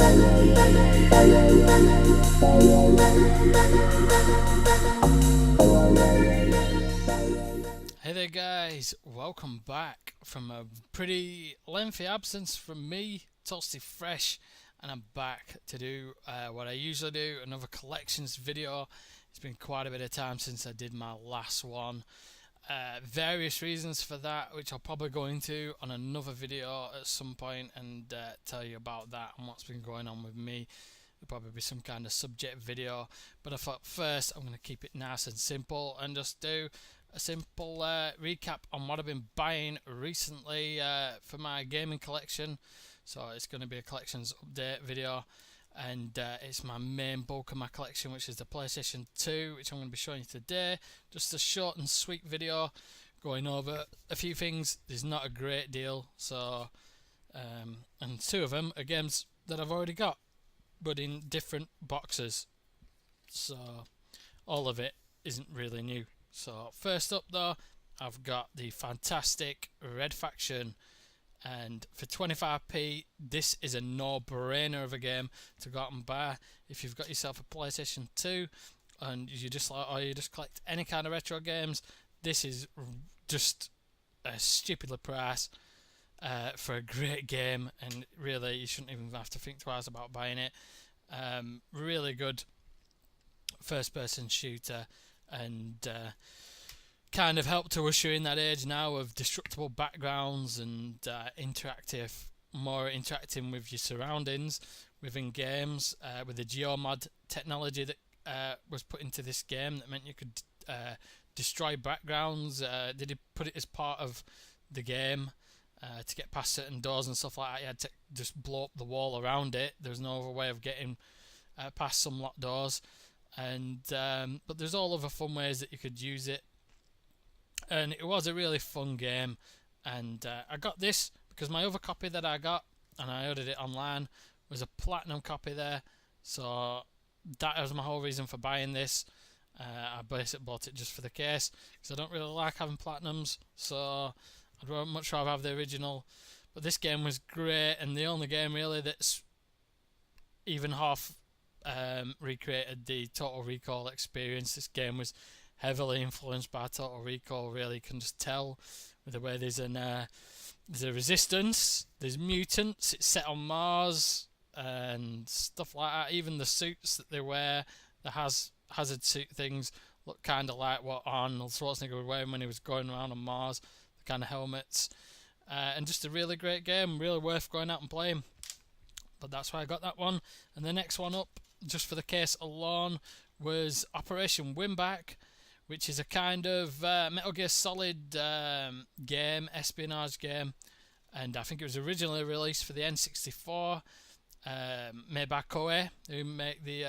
Hey there guys, welcome back from a pretty lengthy absence from me, Toasty Fresh, and I'm back to do what I usually do, another collections video. It's been quite a bit of time since I did my last one. Various reasons for that, which I'll probably go into on another video at some point and tell you about that and what's been going on with me. There'll probably be some kind of subject video, but I thought first I'm going to keep it nice and simple and just do a simple recap on what I've been buying recently for my gaming collection. So it's going to be a collections update video, and it's my main bulk of my collection, which is the PlayStation 2, which I'm going to be showing you today. Just a short and sweet video going over a few things. There's not a great deal, so and two of them are games that I've already got, but in different boxes, so all of it isn't really new. So first up though, I've got the fantastic Red Faction, and for 25p this is a no-brainer of a game to go out and buy if you've got yourself a PlayStation 2 and you just collect any kind of retro games. This is just a stupidly price for a great game, and really you shouldn't even have to think twice about buying it. Really good first person shooter, and kind of helped to usher in that age now of destructible backgrounds and more interacting with your surroundings within games, with the geomod technology that was put into this game that meant you could destroy backgrounds. They did put it as part of the game to get past certain doors and stuff like that. You had to just blow up the wall around it. There's no other way of getting past some locked doors, and but there's all other fun ways that you could use it, and it was a really fun game. And I got this because my other copy that I got, and I ordered it online, was a platinum copy there, so that was my whole reason for buying this. I basically bought it just for the case because I don't really like having platinums, so I'd much rather have the original. But this game was great, and the only game really that's even half recreated the Total Recall experience. This game was heavily influenced by Total Recall, really. You can just tell with the way there's a resistance, there's mutants, it's set on Mars and stuff like that. Even the suits that they wear, the hazard suit things, look kind of like what Arnold Schwarzenegger was wearing when he was going around on Mars, the kind of helmets. And just a really great game, really worth going out and playing. But that's why I got that one. And the next one up, just for the case alone, was Operation Winback, which is a kind of Metal Gear Solid game, espionage game, and I think it was originally released for the N64, made by Koei, who make the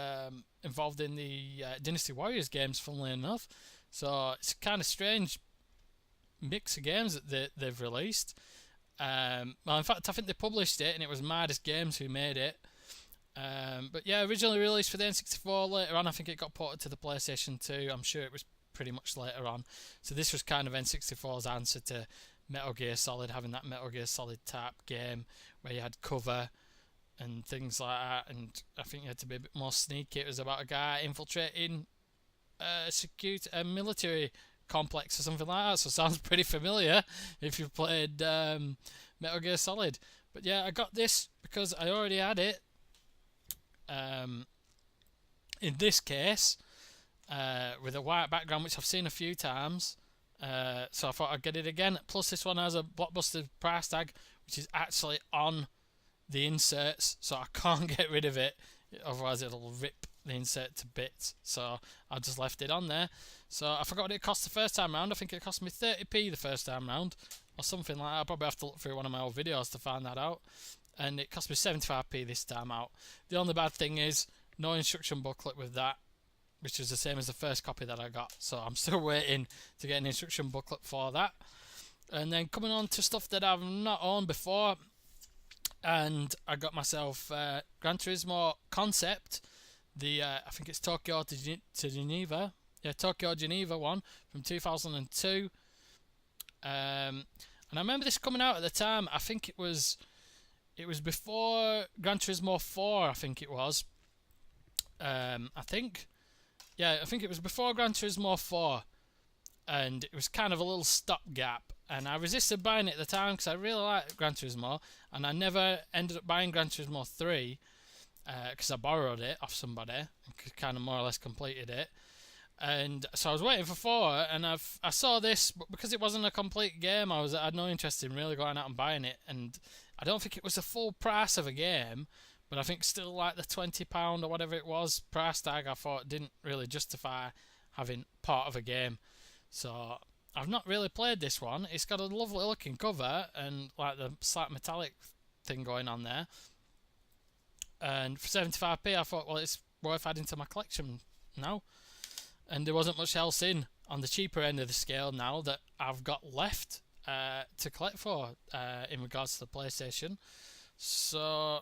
involved in the Dynasty Warriors games, funnily enough. So it's a kind of strange mix of games that they've released. Well, in fact, I think they published it, and it was Midas Games who made it. But yeah, originally released for the N64. Later on, I think it got ported to the PlayStation 2. I'm sure it was pretty much later on. So this was kind of N64's answer to Metal Gear Solid, having that Metal Gear Solid type game where you had cover and things like that, and I think you had to be a bit more sneaky. It was about a guy infiltrating a military complex or something like that, so it sounds pretty familiar if you've played Metal Gear Solid. But yeah, I got this because I already had it in this case with a white background, which I've seen a few times, so I thought I'd get it again. Plus this one has a Blockbuster price tag, which is actually on the inserts, so I can't get rid of it, otherwise it'll rip the insert to bits, so I just left it on there. So I forgot what it cost the first time round. I think it cost me 30p the first time round or something like that. I'll probably have to look through one of my old videos to find that out, and it cost me 75p this time out. The only bad thing is no instruction booklet with that, which is the same as the first copy that I got, so I'm still waiting to get an instruction booklet for that. And then coming on to stuff that I've not owned before, and I got myself Gran Turismo Concept, the I think it's Tokyo to Geneva, Tokyo Geneva one from 2002. And I remember this coming out at the time. I think it was It was before Gran Turismo 4, I think it was. I think it was before Gran Turismo 4, and it was kind of a little stopgap. And I resisted buying it at the time because I really liked Gran Turismo, and I never ended up buying Gran Turismo 3 because I borrowed it off somebody and kind of more or less completed it. And so I was waiting for 4, and I saw this, but because it wasn't a complete game, I had no interest in really going out and buying it. And I don't think it was the full price of a game, but I think still like the £20 or whatever it was price tag, I thought didn't really justify having part of a game. So I've not really played this one. It's got a lovely looking cover and like the slight metallic thing going on there. And for 75p, I thought, well, it's worth adding to my collection now. And there wasn't much else on the cheaper end of the scale now that I've got left to collect for in regards to the PlayStation. So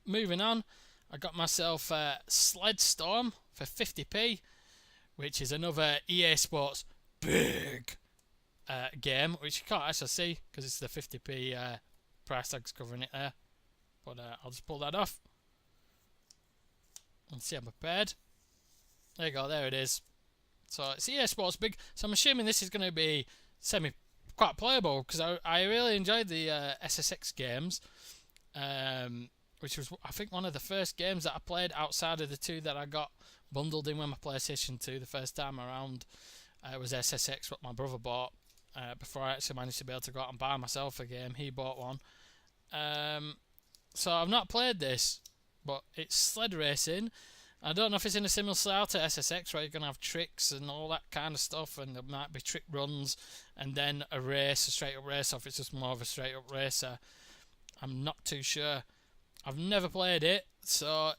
moving on, I got myself Sled Storm for 50p, which is another EA Sports big game, which you can't actually see because it's the 50p price tag's covering it there. But I'll just pull that off and see I'm prepared. There you go, there it is. So it's EA Sports big. So I'm assuming this is going to be quite playable because I really enjoyed the SSX games, which was I think one of the first games that I played outside of the two that I got bundled in with my PlayStation 2 the first time around. It was SSX, what my brother bought before I actually managed to be able to go out and buy myself a game. He bought one. So I've not played this, but it's sled racing. I don't know if it's in a similar style to SSX where you're going to have tricks and all that kind of stuff, and there might be trick runs and then a straight up race, or if it's just more of a straight up racer. I'm not too sure. I've never played it, so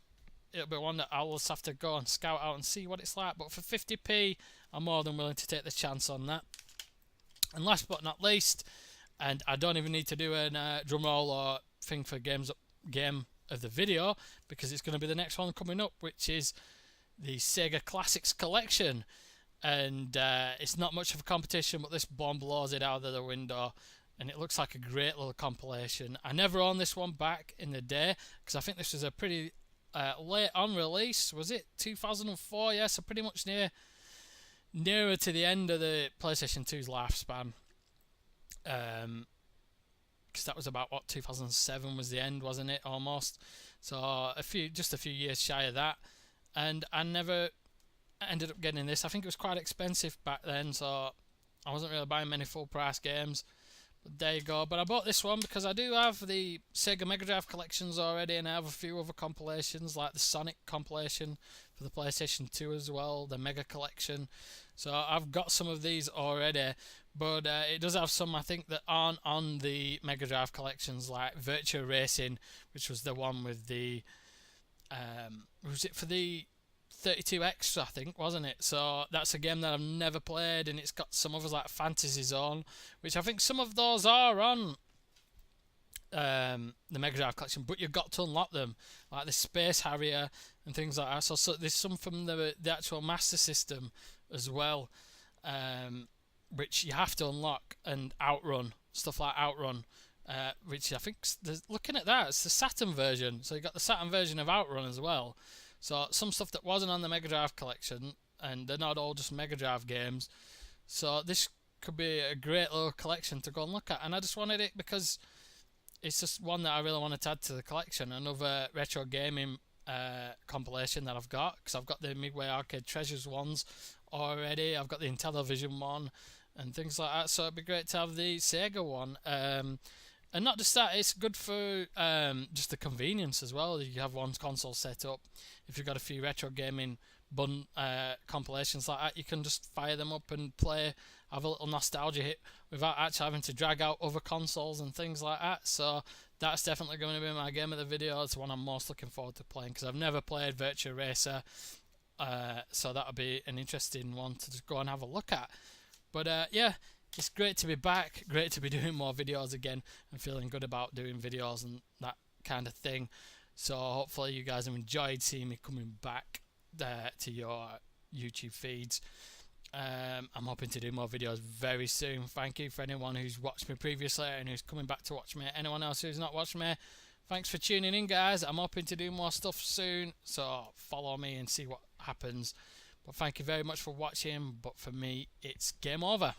it'll be one that I'll just have to go and scout out and see what it's like. But for 50p, I'm more than willing to take the chance on that. And last but not least, and I don't even need to do a drum roll or thing for game of the video because it's going to be the next one coming up, which is the Sega Classics collection. And it's not much of a competition, but this bomb blows it out of the window, and it looks like a great little compilation. I never owned this one back in the day because I think this was a pretty late on release. Was it 2004? Yeah, so pretty much nearer to the end of the PlayStation 2's lifespan. Because that was about 2007 was the end, wasn't it? Almost. So just a few years shy of that, and I never ended up getting this. I think it was quite expensive back then, so I wasn't really buying many full price games. But there you go. But I bought this one because I do have the Sega Mega Drive collections already, and I have a few other compilations like the Sonic compilation for the PlayStation 2 as well, the Mega collection. So I've got some of these already, but it does have some I think that aren't on the Mega Drive collections, like Virtua Racing, which was the one with the was it for the 32X, I think, wasn't it? So that's a game that I've never played, and it's got some others like Fantasy Zone, which I think some of those are on the Mega Drive collection, but you've got to unlock them, like the Space Harrier and things like that. So there's some from the actual Master System as well, which you have to unlock, and Outrun, stuff like Outrun, which I think, looking at that, it's the Saturn version. So you got the Saturn version of Outrun as well. So some stuff that wasn't on the Mega Drive collection, and they're not all just Mega Drive games. So this could be a great little collection to go and look at. And I just wanted it because it's just one that I really wanted to add to the collection. Another retro gaming compilation that I've got, because I've got the Midway Arcade Treasures ones already. I've got the Intellivision one and things like that. So it'd be great to have the Sega one. And not just that, it's good for just the convenience as well. You have one console set up. If you've got a few retro gaming compilations like that, you can just fire them up and play, have a little nostalgia hit without actually having to drag out other consoles and things like that. So that's definitely going to be my game of the video. It's the one I'm most looking forward to playing because I've never played Virtua Racer. So that'll be an interesting one to just go and have a look at. But yeah, it's great to be back, great to be doing more videos again and feeling good about doing videos and that kind of thing. So hopefully you guys have enjoyed seeing me coming back to your YouTube feeds. I'm hoping to do more videos very soon. Thank you for anyone who's watched me previously and who's coming back to watch me. Anyone else who's not watched me, Thanks for tuning in, guys. I'm hoping to do more stuff soon, so follow me and see what happens. But thank you very much for watching. But for me, it's game over.